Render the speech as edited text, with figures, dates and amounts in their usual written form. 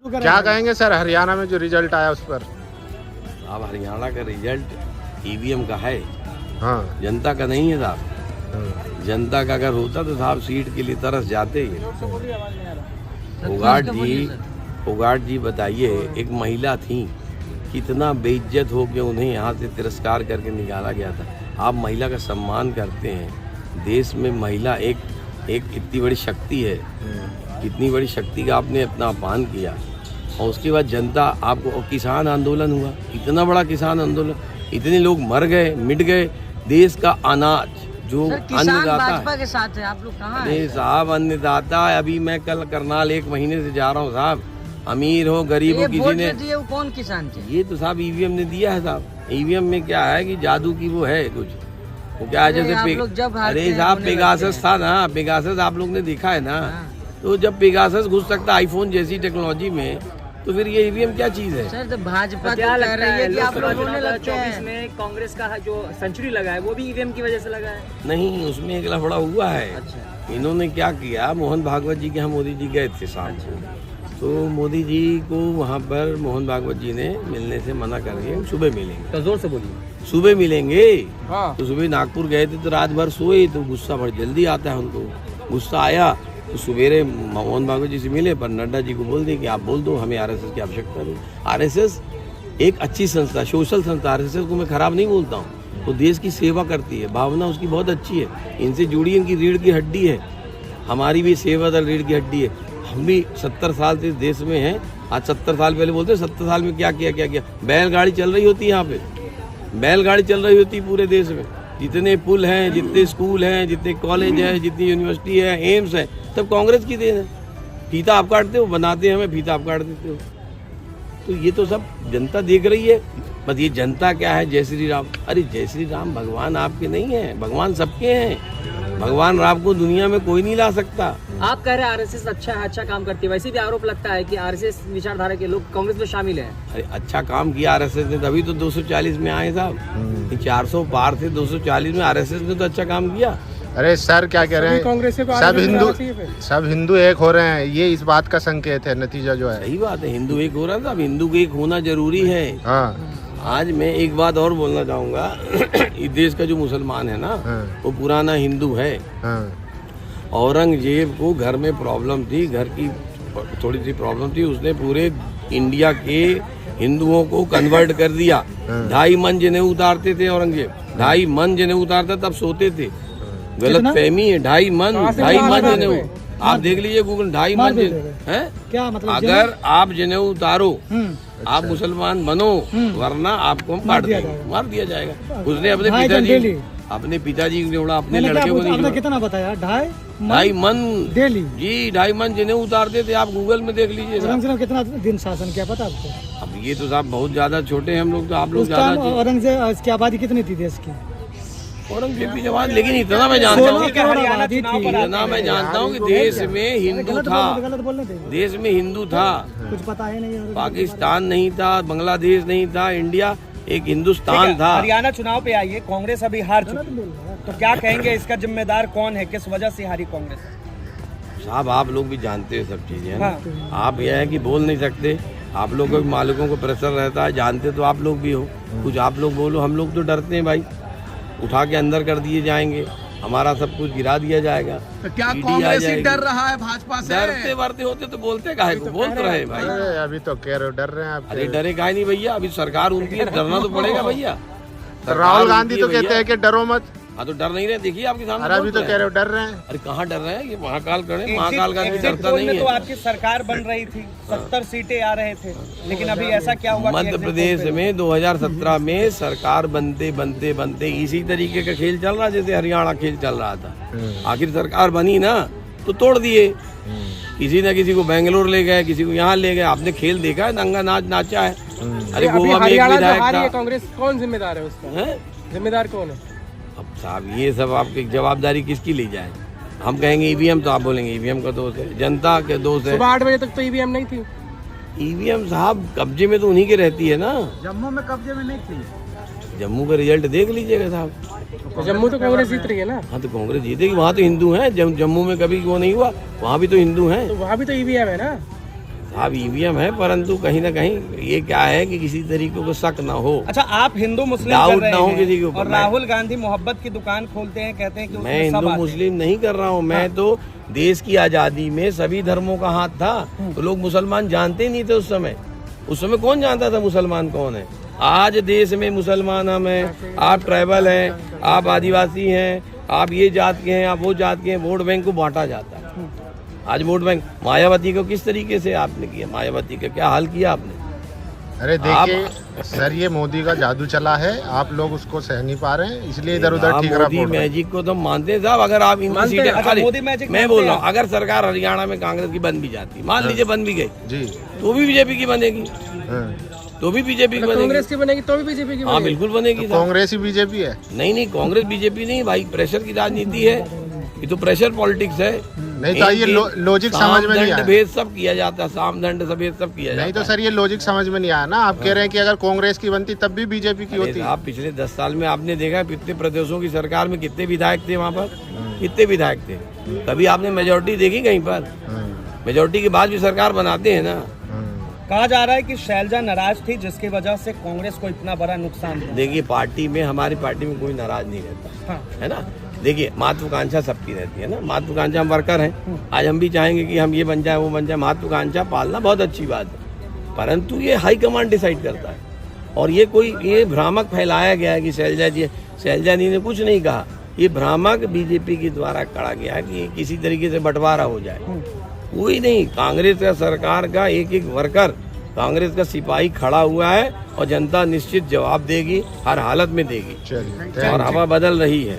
क्या कहेंगे सर हरियाणा में जो रिजल्ट आया उस पर? अब हरियाणा का रिजल्ट ईवीएम का है, हाँ जनता का नहीं है साहब। जनता का अगर होता तो साहब सीट के लिए तरस जाते ही। उगाट जी बताइए, एक महिला थी, कितना बेइज्जत हो के उन्हें यहाँ से तिरस्कार करके निकाला गया था। आप महिला का सम्मान करते हैं। देश में महिला एक इतनी बड़ी शक्ति है, कितनी बड़ी शक्ति का आपने अपना अपमान किया। और उसके बाद जनता आपको, और किसान आंदोलन हुआ, इतना बड़ा किसान आंदोलन, इतने लोग मर गए, मिट गए। देश का अनाज जो अन्नदाता भाजपा के साथ है, आप लोग कहाँ हैं? नहीं साहब, अन्नदाता। अभी मैं कल करनाल 1 महीने से जा रहा हूँ साहब। अमीर हो गरीब हो, किसी ने दिए, वो कौन किसान थे? ये तो साहब ईवीएम ने दिया है साहब। ईवीएम में क्या है कि जादू की वो है कुछ, वो क्या है जैसे अरे साहब पेगासस था ना, पेगासस आप लोग ने देखा है ना। तो जब पेगासस घुस सकता आईफोन जैसी टेक्नोलॉजी में, तो फिर ये ईवीएम क्या चीज है? सर तो भाजपा क्या कह रही है कि आप लोगों ने 24 में कांग्रेस का जो सेंचुरी लगा है वो भी ईवीएम की वजह से लगा है? नहीं, उसमें एक लफड़ा हुआ है। अच्छा। इन्होंने क्या किया, मोहन भागवत जी के यहाँ मोदी जी गए थे शाम को, तो मोदी जी को वहाँ पर मोहन भागवत जी ने मिलने से मना कर दिया, सुबह मिलेंगे। तो जोर से बोलिए। सुबह मिलेंगे। हाँ। तो सुबह नागपुर गए थे तो रात भर सोए, तो गुस्सा बड़ा जल्दी आता है उनको। गुस्सा आया तो सवेरे मोहन भागवत जी से मिले, पर नड्डा जी को बोल दिए कि आप बोल दो, हमें आरएसएस की आवश्यकता नहीं। आरएसएस एक अच्छी संस्था, सोशल संस्था, आरएसएस को मैं खराब नहीं बोलता हूँ। तो देश की सेवा करती है, भावना उसकी बहुत अच्छी है, इनसे जुड़ी इनकी रीढ़ की हड्डी है। हमारी भी सेवा दल रीढ़ की हड्डी है। हम भी 70 साल से इस देश में हैं। आज 70 साल पहले बोलते 70 साल में क्या किया। बैलगाड़ी चल रही होती है यहाँ पे, बैलगाड़ी चल रही होती है पूरे देश में। जितने पुल हैं, जितने स्कूल हैं, जितने कॉलेज हैं, जितनी यूनिवर्सिटी है, एम्स है, सब कांग्रेस की देन है। फीता आप काटते हो, बनाते हैं हमें, फीता आप काट देते हो। तो ये तो सब जनता देख रही है। बस ये जनता क्या है, जय श्री राम। अरे जय श्री राम भगवान आपके नहीं है, भगवान सबके हैं। भगवान राम को दुनिया में कोई नहीं ला सकता। आप कह रहे हैं आरएसएस अच्छा काम करती है, वैसे भी आरोप लगता है कि आरएसएस विचारधारा के लोग कांग्रेस में शामिल हैं। अरे अच्छा काम किया आरएसएस ने, तभी तो 240 में आए साहब। 400 पार थे, 240 में आरएसएस ने तो अच्छा काम किया। अरे सर क्या कह रहे हैं, सब हिंदू एक हो रहे हैं, ये इस बात का संकेत है, नतीजा जो है। सही बात है, हिंदू एक हो रहा था, अब हिंदू को एक होना जरूरी है। हाँ। आज मैं एक बात और बोलना चाहूँगा। इस देश का जो मुसलमान है ना, वो पुराना हिंदू है। औरंगजेब को घर में प्रॉब्लम थी, घर की थोड़ी सी प्रॉब्लम थी, उसने पूरे इंडिया के हिंदुओं को कन्वर्ट कर दिया। 2.5 मन जनेऊ उतारते थे औरंगजेब, 2.5 मन जनेऊ उतारता तब सोते थे। गलत फहमी है, 2.5 मन जनेऊ। आप देख लीजिए गूगल, 2.5 मन है क्या मतलब? अगर आप जनेऊ उतारो, आप मुसलमान बनो, वरना आपको हम काट देंगे, मार दिया जाएगा। उसने अपने पिताजी ने जोड़ा, अपने लड़के को नहीं। कितना बताया? 2.5 मन डेली जी, 2.5 मन जनेऊ उतारते थे। आप गूगल में देख लीजिए। कितना दिन शासन किया पता आपको? अब ये तो साहब बहुत ज्यादा छोटे हैं हम लोग, तो आप लोग ज्यादा। औरंगजेब की आबादी कितनी थी देश की? औरंगजेब की जवान, लेकिन इतना मैं जानता हूँ, कि देश में हिंदू था, देश में हिंदू था, कुछ पता ही नहीं। पाकिस्तान नहीं था, बांग्लादेश नहीं था, इंडिया एक हिंदुस्तान था। हरियाणा चुनाव पे आइए, कांग्रेस अभी हार चुकी है, तो क्या कहेंगे, इसका जिम्मेदार कौन है, किस वजह से हारी कांग्रेस? साहब आप लोग भी जानते हैं सब चीजें, हाँ। आप यह है कि बोल नहीं सकते, आप लोगों के मालिकों को प्रेशर रहता है, जानते तो आप लोग भी हो। कुछ आप लोग बोलो, हम लोग तो डरते हैं भाई, उठा के अंदर कर दिए जाएंगे, हमारा सब कुछ गिरा दिया जाएगा। तो क्या कांग्रेस ही डर रहा है भाजपा से? डरते वरते होते तो बोलते काहे को, बोलते रहे भाई। अभी तो कह रहे हो डर रहे हैं आप। अरे डरे काहे नहीं भैया, अभी सरकार उनकी है, डरना तो पड़ेगा भैया। राहुल गांधी तो कहते हैं कि डरो मत। हाँ तो डर नहीं रहे, देखिए आपके सामने। अरे अभी तो कह रहे हो डर रहे हैं। अरे कहाँ डर रहे हैं, ये महाकाल करे, महाकाल गांधी डरता नहीं है। तो आपकी सरकार बन रही थी, 70 सीटें आ रहे थे, लेकिन अभी ऐसा क्या हुआ? मध्य प्रदेश में 2017 में सरकार बनते बनते बनते इसी तरीके का खेल चल रहा, जैसे हरियाणा खेल चल रहा था। आखिर सरकार बनी ना, तो तोड़ दिए। किसी न किसी को बेंगलोर ले गए, किसी को यहाँ ले गए। आपने खेल देखा है, नंगा नाच नाचा है। अरे गोवा में एक विधायक था। कांग्रेस कौन जिम्मेदार है उसका? जिम्मेदार कौन है? अब साहब ये सब आपकी जवाबदारी किसकी ली जाए? हम कहेंगे ईवीएम, तो आप बोलेंगे ईवीएम का दोष है, जनता के दोष है। सुबह 8 बजे तक तो ईवीएम नहीं थी। ईवीएम साहब कब्जे में तो उन्हीं के रहती है ना। जम्मू में कब्जे में नहीं थी। जम्मू का रिजल्ट देख लीजिएगा साहब। तो जम्मू तो कांग्रेस जीत रही है ना। हाँ तो कांग्रेस जीतेगी, वहाँ तो हिंदू हैं। जम्मू में कभी वो नहीं हुआ, वहाँ भी तो हिंदू हैं। तो वहाँ भी तो ईवीएम है ना। अब ईवीएम है, परंतु कहीं ना कहीं ये क्या है कि किसी तरीके को शक ना हो, अच्छा आप हिंदू मुस्लिम डाउट कर रहे ना हो हैं किसी के ऊपर। और राहुल गांधी मोहब्बत की दुकान खोलते हैं, कहते हैं कि मैं उसमें सब हिंदू आते हैं। मुस्लिम नहीं कर रहा हूँ, मैं तो देश की आजादी में सभी धर्मों का हाथ था, तो लोग मुसलमान जानते ही नहीं थे उस समय कौन जानता था मुसलमान कौन है। आज देश में मुसलमान हम हैं, आप ट्राइबल हैं, आप आदिवासी हैं, आप ये जात के हैं, आप वो जात के हैं, वोट बैंक को बांटा जाता है। आज वोट बैंक मायावती को किस तरीके से आपने किया, मायावती का क्या हाल किया आपने। अरे देखिए सर, ये मोदी का जादू चला है, आप लोग उसको सह नहीं पा रहे हैं, इसलिए इधर उधर ठीक मोदी मैजिक को तो मानते हैं साहब। अगर आप इन सीटें, अच्छा, मोदी मैजिक मैं बोल रहा हूँ, अगर सरकार हरियाणा में कांग्रेस की बन भी जाती, मान लीजिए बन भी गई जी, तो भी बीजेपी की बनेगी, हाँ। तो भी बीजेपी की बनेगी, कांग्रेस की बनेगी तो भी बीजेपी की हाँ बिल्कुल बनेगी। तो कांग्रेस ही बीजेपी है? नहीं, कांग्रेस बीजेपी नहीं भाई, प्रेशर की राजनीति है, ये तो प्रेशर पॉलिटिक्स है। नहीं तो ये लॉजिक समझ में नहीं आया। भेद सब किया जाता है, साम दंड भेद सब किया जाता है। नहीं तो सर ये लॉजिक समझ में नहीं आया ना, आप कह रहे हैं कि अगर कांग्रेस की बनती तब भी बीजेपी की होती। आप पिछले 10 साल में आपने देखा कितने प्रदेशों की सरकार में कितने विधायक थे वहाँ पर, कितने विधायक थे, कभी आपने मेजोरिटी देखी कहीं पर? मेजोरिटी के बाद भी सरकार बनाते हैं ना। कहा जा रहा है कि शैलजा नाराज थी जिसकी वजह से कांग्रेस को इतना बड़ा नुकसान हुआ। देखिए पार्टी में, हमारी पार्टी में कोई नाराज नहीं रहता, हाँ। है ना। देखिए महत्वाकांक्षा सबकी रहती है ना, महत्वाकांक्षा हम वर्कर हैं, आज हम भी चाहेंगे कि हम ये बन जाए वो बन जाए, महत्वाकांक्षा पालना बहुत अच्छी बात है, परंतु ये हाई कमांड डिसाइड करता है। और ये भ्रामक फैलाया गया है कि शैलजा जी ने कुछ नहीं कहा, ये भ्रामक बीजेपी के द्वारा करा गया है कि किसी तरीके से बंटवारा हो जाए। कोई नहीं, कांग्रेस का सरकार का एक एक वर्कर, कांग्रेस का सिपाही खड़ा हुआ है और जनता निश्चित जवाब देगी, हर हालत में देगी, चलिए, और हवा बदल रही है।